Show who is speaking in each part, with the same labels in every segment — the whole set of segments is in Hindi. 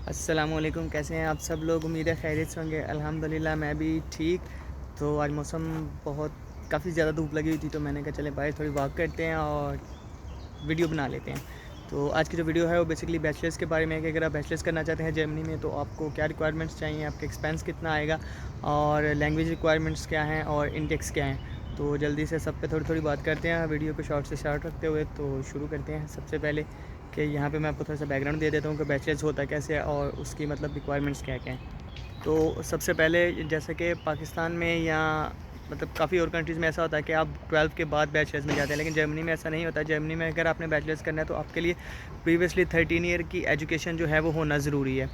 Speaker 1: अस्सलामुअलैकुम, कैसे हैं आप सब लोग। उम्मीद है खैरियत से होंगे। अल्हम्दुलिल्लाह मैं भी ठीक। तो आज मौसम बहुत काफ़ी ज़्यादा धूप लगी हुई थी, तो मैंने कहा चले बाहर थोड़ी वॉक करते हैं और वीडियो बना लेते हैं। तो आज की जो वीडियो है वो बेसिकली बैचलर्स के बारे में है कि अगर आप बैचलर्स करना चाहते हैं जर्मनी में तो आपको क्या रिक्वायरमेंट्स चाहिए, आपका एक्सपेंस कितना आएगा और लैंग्वेज रिक्वायरमेंट्स क्या हैं और इंडेक्स क्या हैं। तो जल्दी से सब पे थोड़ी थोड़ी बात करते हैं, वीडियो को शॉर्ट से शॉर्ट रखते हुए। तो शुरू करते हैं। सबसे पहले कि यहाँ पे मैं आपको थोड़ा सा बैकग्राउंड दे देता हूँ कि बैचलर्स होता कैसे है और उसकी मतलब रिक्वायरमेंट्स क्या क्या हैं। तो सबसे पहले जैसे कि पाकिस्तान में या मतलब काफ़ी और कंट्रीज़ में ऐसा होता है कि आप 12 के बाद बैचलर्स में जाते हैं, लेकिन जर्मनी में ऐसा नहीं होता। जर्मनी में अगर आपने बैचलर्स करना है तो आपके लिए प्रीवियसली 13 ईयर की एजुकेशन जो है वो होना ज़रूरी है।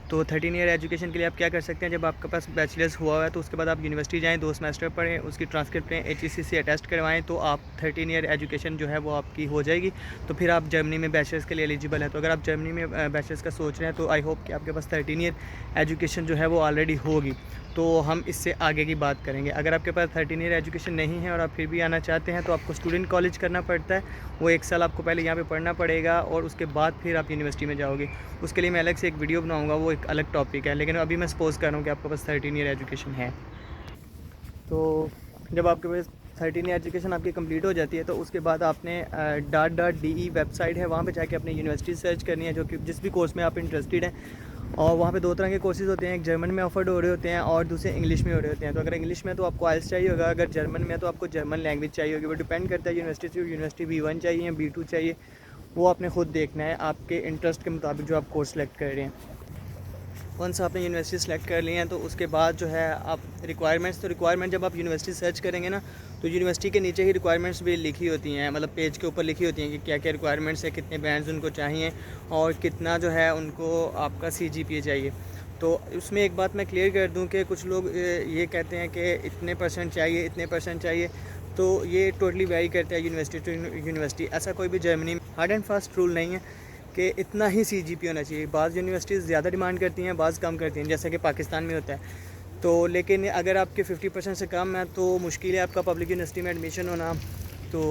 Speaker 1: तो 13 ईयर एजुकेशन के लिए आप क्या कर सकते हैं, जब आपके पास बैचलर्स हुआ है तो उसके बाद आप यूनिवर्सिटी जाएँ, 2 सेमेस्टर पढ़ें, उसकी ट्रांसक्रिप्ट लें, HEC से अटेस्ट करवाएँ, तो आप 13 ईयर एजुकेशन जो है वो आपकी हो जाएगी। तो फिर आप जर्मनी में बैचलर्स के लिए एलिजिबल हैं। तो अगर आप जर्मनी में बैचलर्स का सोच रहे हैं तो आई होप कि आपके पास 13 ईयर एजुकेशन जो है वो ऑलरेडी होगी। तो हम इससे आगे की बात करेंगे। अगर आपके पास 13 ईयर एजुकेशन नहीं है और आप फिर भी आना चाहते हैं तो आपको स्टूडेंट कॉलेज करना पड़ता है। वो 1 साल आपको पहले यहाँ पे पढ़ना पड़ेगा और उसके बाद फिर आप यूनिवर्सिटी में जाओगे। उसके लिए मैं अलग से एक वीडियो बनाऊँगा, वो एक अलग टॉपिक है, लेकिन अभी मैं सपोज़ कर रहा हूँ कि आपके पास 13 ईयर एजुकेशन है। तो जब आपके पास 13 ईयर एजुकेशन आपकी कंप्लीट हो जाती है तो उसके बाद आपने .de वेबसाइट है, वहाँ पे जाके अपनी यूनिवर्सिटी सर्च करनी है जो कि जिस भी कोर्स में आप इंटरेस्टेड हैं। और वहाँ पे 2 तरह के कोर्सेज़ होते हैं, एक जर्मन में ऑफर्ड हो रहे होते हैं और दूसरे इंग्लिश में हो रहे होते हैं। तो अगर इंग्लिश में तो आपको आइल्स चाहिए होगा, अगर जर्मन में तो आपको जर्मन लैंग्वेज चाहिए होगी। वो डिपेंड करता है यूनिवर्सिटी से यूनिवर्सिटी। B1 चाहिए, B2 चाहिए, वो आपने खुद देखना है आपके इंटरेस्ट के मुताबिक जो आप कोर्स सेलेक्ट कर रहे हैं। वंस आपने यूनिवर्सिटी सेलेक्ट कर ली हैं तो उसके बाद जो है आप रिक्वायरमेंट जब आप यूनिवर्सिटी सर्च करेंगे ना तो यूनिवर्सिटी के नीचे ही रिक्वायरमेंट्स भी लिखी होती हैं, मतलब पेज के ऊपर लिखी होती हैं कि क्या क्या रिक्वायरमेंट्स है, कितने बैंड्स उनको चाहिए और कितना जो है उनको आपका CGPA चाहिए। तो उसमें एक बात मैं क्लियर कर दूं कि कुछ लोग ये कहते हैं कि इतने परसेंट चाहिए, इतने परसेंट चाहिए। तो ये टोटली वेरी करता है यूनिवर्सिटी टू यूनिवर्सिटी। ऐसा कोई भी जर्मनी में हार्ड एंड फास्ट रूल नहीं है कि इतना ही CGPA होना चाहिए। बाज़ यूनिवर्सिटीज़ ज़्यादा डिमांड करती हैं, बाज़ कम करती हैं, जैसे कि पाकिस्तान में होता है। तो लेकिन अगर आपके 50% से कम है तो मुश्किल है आपका पब्लिक यूनिवर्सिटी में एडमिशन होना। तो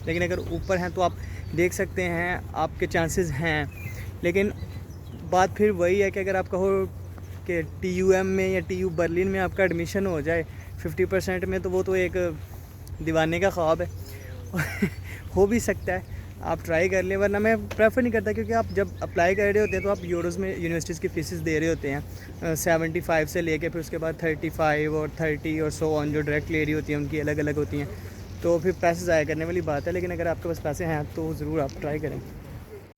Speaker 1: लेकिन अगर ऊपर हैं तो आप देख सकते हैं, आपके चांसेस हैं। लेकिन बात फिर वही है कि अगर आप कहो कि TUM में या TU बर्लिन में आपका एडमिशन हो जाए 50% में, तो वो तो एक दीवाने का ख्वाब है। हो भी सकता है, आप ट्राई कर लें, वरना मैं प्रेफर नहीं करता, क्योंकि आप जब अप्लाई कर रहे होते हैं तो आप यूरोज़ में यूनिवर्सिटीज़ की फ़ीसेस दे रहे होते हैं 75 से लेके फिर उसके बाद 35 और 30 और सो ऑन, जो डायरेक्ट ले रही होती हैं उनकी अलग अलग होती हैं। तो फिर पैसे ज़ाया करने वाली बात है। लेकिन अगर आपके पास पैसे हैं तो ज़रूर आप ट्राई करें।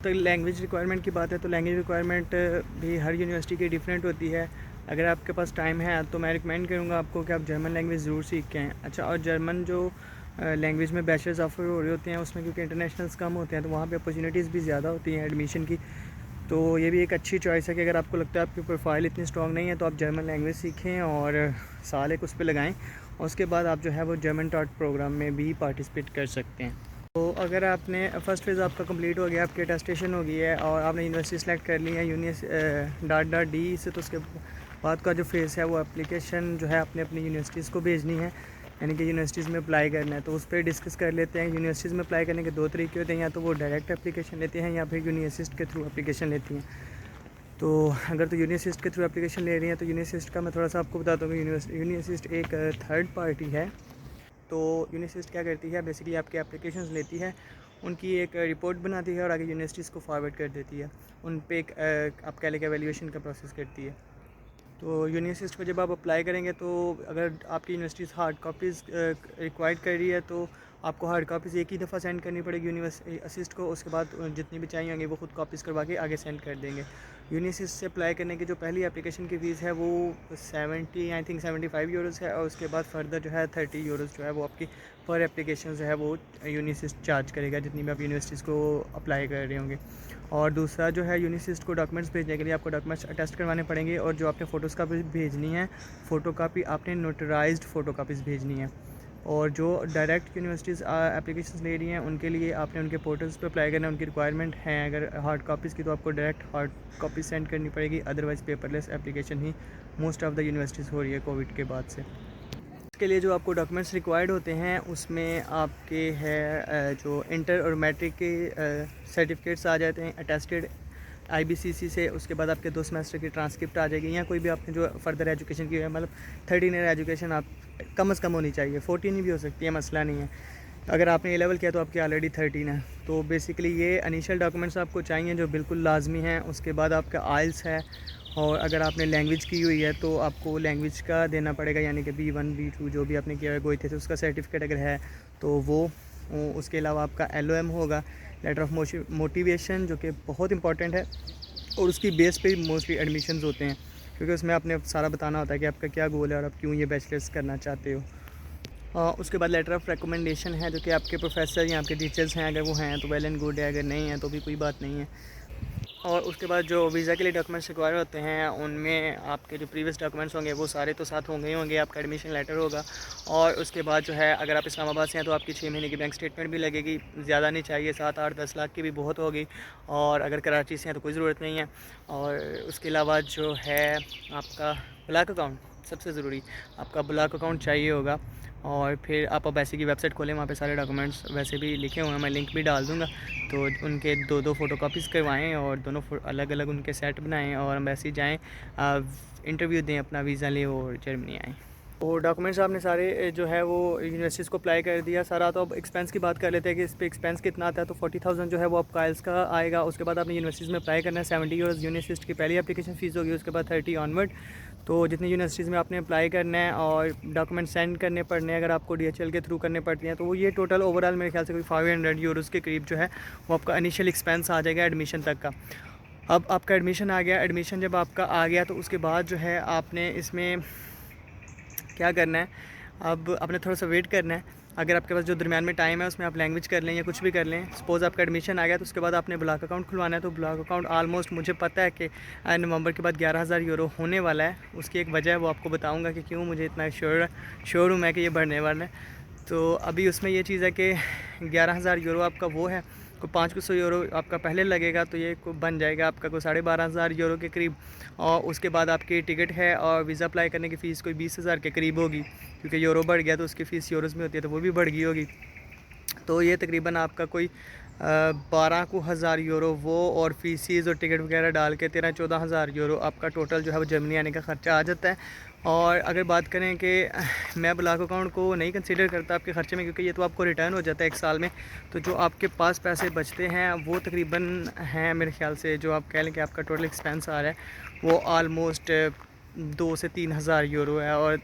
Speaker 1: तो लैंग्वेज रिक्वायरमेंट की बात है तो लैंग्वेज रिक्वायरमेंट भी हर यूनिवर्सिटी की डिफरेंट होती है। अगर आपके पास टाइम है तो मैं रिकमेंड करूँगा आपको कि आप जर्मन लैंग्वेज ज़रूर सीख के आएँ। अच्छा, और जर्मन जो लैंग्वेज में बैचलर्स ऑफर हो रहे होते हैं उसमें क्योंकि इंटरनेशनल्स कम होते हैं तो वहाँ पे अपॉर्चुनिटीज़ भी ज़्यादा होती हैं एडमिशन की। तो ये भी एक अच्छी चॉइस है कि अगर आपको लगता है आपकी प्रोफाइल इतनी स्ट्रॉन्ग नहीं है तो आप जर्मन लैंग्वेज सीखें और साल एक उस पर लगाएँ और उसके बाद आप जो है वो जर्मन टॉट प्रोग्राम में भी पार्टिसिपेट कर सकते हैं। तो अगर आपने फ़र्स्ट फेज़ आपका कंप्लीट हो गया, आपकी अटेस्टेशन हो गई है और आपने यूनिवर्सिटी सेलेक्ट कर ली है .de से, तो उसके बाद का जो फेज़ है वो एप्लीकेशन जो है आपने अपनी यूनिवर्सिटीज़ को भेजनी है, यानी कि यूनिवर्सिटीज़ में अप्लाई करना है। तो उस पर डिस्कस कर लेते हैं। यूनिवर्सिटीज़ में अप्लाई करने के 2 तरीके होते हैं, या तो वो डायरेक्ट एप्लीकेशन लेते हैं या फिर यूनिवर्सिस्ट के थ्रू एप्लीकेशन लेती हैं। तो अगर तो यूनिवर्सिस्ट के थ्रू एप्लीकेशन ले रही हैं तो यूनिवर्सिस्ट का मैं थोड़ा सा आपको बताता हूँ कि यूनिवर्सिस्ट एक थर्ड पार्टी है। तो यूनिवर्सिस्ट क्या करती है, बेसिकली आपके एप्लीकेशंस लेती है, उनकी एक रिपोर्ट बनाती है और आगे यूनिवर्सिटीज़ को फॉरवर्ड कर देती है। उन पे एक आप कह लें कि एवेल्यूएशन का प्रोसेस करती है। तो यूनिवर्सिस्ट को जब आप अप्लाई करेंगे तो अगर आपकी यूनिवर्सिटीज़ हार्ड कापीज़ रिक्वायर्ड कर रही है तो आपको हार्ड कापीज़ एक ही दफ़ा सेंड करनी पड़ेगी यूनिवर्सिटी असिस्ट को। उसके बाद जितनी भी चाहिए होंगी वो खुद कापीज़ करवा के आगे सेंड कर देंगे। यूनिवर्सिटी से अप्लाई करने की जो पहली एप्लीकेशन की फ़ीस है वो 70 आई थिंक 75 यूरोज़ है और उसके बाद फर्दर जो है 30 यूरोज़ जो है वो आपकी पर एप्लीकेशन जो है वो यूनिवर्सिटी चार्ज करेगा, जितनी भी आप यूनिवर्सिटीज़ को अप्लाई कर रहे होंगे। और दूसरा जो है यूनिवर्सिटी को डॉक्यूमेंट्स भेजने के लिए आपको डॉक्यूमेंट्स अटेस्ट करवाने पड़ेंगे और जो आपने फ़ोटोज़ कापी भेजनी है, फ़ोटो कापी आपने नोटराइज्ड फ़ोटो कापीज़ भेजनी है। और जो डायरेक्ट यूनिवर्सिटीज़ एप्लीकेशंस ले रही हैं उनके लिए आपने उनके पोर्टल्स पे अप्लाई करना है। उनकी रिक्वायरमेंट है अगर हार्ड कापीज़ की तो आपको डायरेक्ट हार्ड कॉपी सेंड करनी पड़ेगी, otherwise paperless application he most of the universities हो रही है कोविड के बाद से। इसके लिए जो आपको डॉक्यूमेंट्स रिक्वायर्ड होते हैं उसमें आपके है जो इंटर और मैट्रिक के सर्टिफिकेट्स आ जाते हैं अटेस्टेड। IBCC से, उसके बाद आपके 2 सेमेस्टर की ट्रांसक्रिप्ट आ जाएगी, या कोई भी आपने जो फर्दर एजुकेशन की है, मतलब 13 ईयर एजुकेशन आप कम से कम होनी चाहिए, 14 भी हो सकती है, मसला नहीं है। अगर आपने A लेवल किया तो आपकी ऑलरेडी 13 है। तो बेसिकली ये इनिशियल डॉक्यूमेंट्स आपको चाहिए जो बिल्कुल लाजमी हैं। उसके बाद आपका आइल्स है, और अगर आपने लैंग्वेज की हुई है तो आपको लैंग्वेज का देना पड़ेगा, यानी कि B1 B2 जो भी आपने किया है गोईथे से, उसका सर्टिफिकेट अगर है तो वो। उसके अलावा आपका LOM होगा, लेटर ऑफ मोटिवेशन, जो कि बहुत इंपॉर्टेंट है, और उसकी बेस पे मोस्टली एडमिशन्स होते हैं, क्योंकि उसमें आपने सारा बताना होता है कि आपका क्या गोल है और आप क्यों ये बैचलर्स करना चाहते हो। उसके बाद लेटर ऑफ रिकमेंडेशन है, जो कि आपके प्रोफेसर या आपके टीचर्स हैं, अगर वो हैं तो वेल एंड गुड है, अगर नहीं है तो भी कोई बात नहीं है। और उसके बाद जो वीज़ा के लिए डॉक्यूमेंट्स रिक्वायर होते हैं, उनमें आपके जो प्रीवियस डॉक्यूमेंट्स होंगे वो सारे तो साथ होंगे ही होंगे, आपका एडमिशन लेटर होगा, और उसके बाद जो है अगर आप इस्लामाबाद से हैं तो आपकी 6 महीने की बैंक स्टेटमेंट भी लगेगी, ज़्यादा नहीं चाहिए, 7, 8, 10 लाख की भी बहुत होगी। और अगर कराची से हैं तो कोई ज़रूरत नहीं है। और उसके अलावा जो है आपका ब्लैक अकाउंट, सबसे ज़रूरी आपका ब्लॉक अकाउंट चाहिए होगा। और फिर आप अबैसी की वेबसाइट खोलें, वहाँ पे सारे डॉक्यूमेंट्स वैसे भी लिखे हुए हैं, मैं लिंक भी डाल दूँगा। तो उनके 2-2 फ़ोटोकॉपीज़ करवाएं और दोनों अलग अलग उनके सेट बनाएं, और अम्बेसी जाएँ, इंटरव्यू दें, अपना वीज़ा लें और जर्मनी आएँ। और डॉक्यूमेंट्स आपने सारे जो है वो यूनिवर्सिटीज़ को अप्लाई कर दिया सारा। तो अब एक्सपेंस की बात कर लेते हैं कि इस पे एक्सपेंस कितना आता है। तो 40,000 जो है वो आपका आइल्स का आएगा। उसके बाद आपने यूनिवर्सिटीज़ में अप्लाई करना है, 70 यूरोज़ यूनिवर्सिटी की पहली एप्लीकेशन फ़ीस होगी, उसके बाद 30 ऑनवर्ड। तो जितनी यूनिवर्सिटीज़ में आपने अप्लाई करना है और डॉक्यूमेंट सेंड करने पड़ने हैं, अगर आपको DHL के थ्रू करने पड़ती हैं, तो वो ये टोटल ओवरऑल मेरे ख्याल से कोई 500 यूरोज़ के करीब जो है वो आपका इनिशियल एक्सपेंस आ जाएगा एडमिशन तक का। अब आपका एडमिशन आ गया, एडमिशन जब आपका आ गया तो उसके बाद जो है आपने इसमें क्या करना है, अब आपने थोड़ा सा वेट करना है। अगर आपके पास जो दरमियान में टाइम है उसमें आप लैंग्वेज कर लें या कुछ भी कर लें। सपोज़ आपका एडमिशन आ गया तो उसके बाद आपने ब्लॉक अकाउंट खुलवाना है। तो ब्लॉक अकाउंट आलमोस्ट मुझे पता है कि नवंबर के बाद 11,000 यूरो होने वाला है। उसकी एक वजह है, वो आपको बताऊंगा कि क्यों मुझे इतना श्योर हूँ मैं कि ये बढ़ने वाला है। तो अभी उसमें ये चीज़ है कि 11,000 यूरो आपका वो है, को 500 यूरो आपका पहले लगेगा, तो ये बन जाएगा आपका कोई 12,500 यूरो के करीब। और उसके बाद आपकी टिकट है और वीज़ा अप्लाई करने की फ़ीस कोई 20,000 के करीब होगी, क्योंकि यूरो बढ़ गया तो उसकी फ़ीस यूरोज़ में होती है, तो वो भी बढ़ गई होगी। तो ये तकरीबन आपका कोई 12,000 यूरो वो, और फ़ीसीज़ और टिकट वगैरह डाल के 13-14,000 यूरो आपका टोटल जो है वो जर्मनी आने का ख़र्चा आ जाता है। और अगर बात करें कि मैं ब्लॉक अकाउंट को नहीं कंसीडर करता आपके ख़र्चे में, क्योंकि ये तो आपको रिटर्न हो जाता है 1 साल में। तो जो आपके पास पैसे बचते हैं वो तकरीबन हैं मेरे ख़्याल से, जो आप कह लें कि आपका टोटल एक्सपेंस आ रहा है वो आलमोस्ट 2 से 3,000 यूरो है, और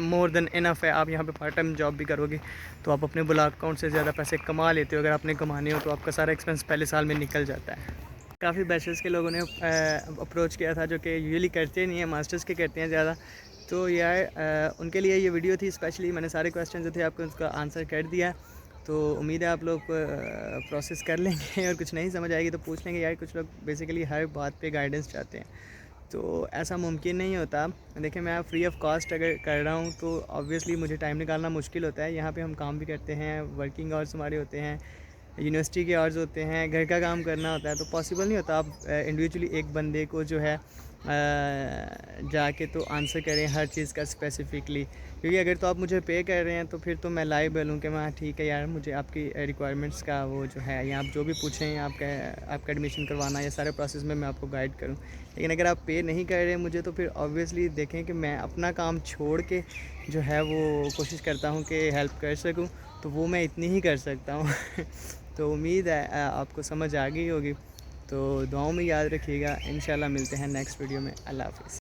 Speaker 1: मोर देन इनफ है। आप यहाँ पे पार्ट टाइम जॉब भी करोगे तो आप अपने ब्लॉक अकाउंट से ज़्यादा पैसे कमा लेते हो। अगर आपने कमाने हो तो आपका सारा एक्सपेंस पहले साल में निकल जाता है। काफ़ी बैचलर्स के लोगों ने अप्रोच किया था, जो कि यूजुअली करते नहीं हैं, मास्टर्स के करते हैं ज़्यादा। तो यार उनके लिए ये वीडियो थी स्पेशली। मैंने सारे क्वेश्चन जो थे आपको उसका आंसर कर दिया। तो उम्मीद है आप लोग प्रोसेस कर लेंगे, और कुछ नहीं समझ आएगी तो पूछ लेंगे। यार कुछ लोग बेसिकली हर बात पे गाइडेंस चाहते हैं, तो ऐसा मुमकिन नहीं होता। देखिए मैं फ्री ऑफ कॉस्ट अगर कर रहा हूँ तो ऑब्वियसली मुझे टाइम निकालना मुश्किल होता है। यहाँ पे हम काम भी करते हैं, वर्किंग आवर्स हमारे होते हैं, यूनिवर्सिटी के आवर्स होते हैं, घर का काम करना होता है, तो पॉसिबल नहीं होता आप इंडिविजुअली एक बंदे को जो है जाके तो आंसर करें हर चीज़ का स्पेसिफिकली। क्योंकि अगर तो आप मुझे पे कर रहे हैं तो फिर तो मैं लाइबल हूँ कि मैं ठीक है यार, मुझे आपकी रिक्वायरमेंट्स का वो जो है, या आप जो भी पूछें आपका एडमिशन करवाना, या सारे प्रोसेस में मैं आपको गाइड करूँ। लेकिन अगर आप पे नहीं कर रहे मुझे, तो फिर ऑब्वियसली देखें कि मैं अपना काम छोड़ के जो है वो कोशिश करता हूँ कि हेल्प कर सकूँ, तो वो मैं इतनी ही कर सकता हूँ। तो उम्मीद है आपको समझ आ गई होगी। तो दुआओं में याद रखिएगा। इंशाल्लाह मिलते हैं नेक्स्ट वीडियो में। अल्लाह हाफ़िज़।